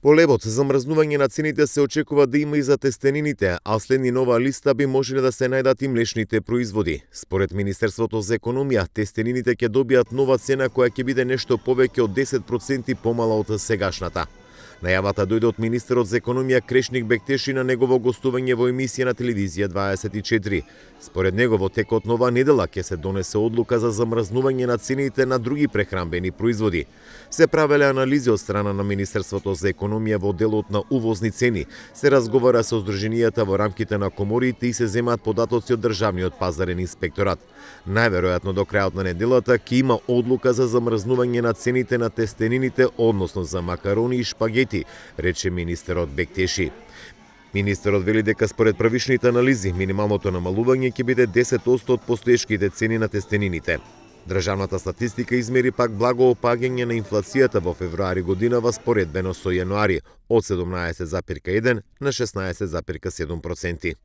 По левот, замрзнување на цените се очекува да има и за тестенините, а следни нова листа би можеле да се најдат и млечните производи. Според Министерството за економија, тестенините ќе добијат нова цена која ќе биде нешто повеќе од 10% помала од сегашната. Најавата дојде од министерот за економија Крешник Бектеши на негово гостување во емисија на телевизија 24. Според него во текот на оваа недела ќе се донесе одлука за замрзнување на цените на други прехранбени производи. Се правеле анализи од страна на Министерството за економија во делот на увозни цени, се разговара со здруженијата во рамките на коморите и се земаат податоци од Државниот пазарен инспекторат. Најверојатно до крајот на неделата ќе има одлука за замрзнување на цените на тестенините, односно за макарони и шпагети, рече министерот Бектеши. Министерот вели дека според првичните анализи минималното намалување ќе биде 10% од постоечките цени на тестенините. Државната статистика измери пак благо опаѓање на инфлацијата во февруари годинава споредбено со јануари од 17,1 на 16,7%.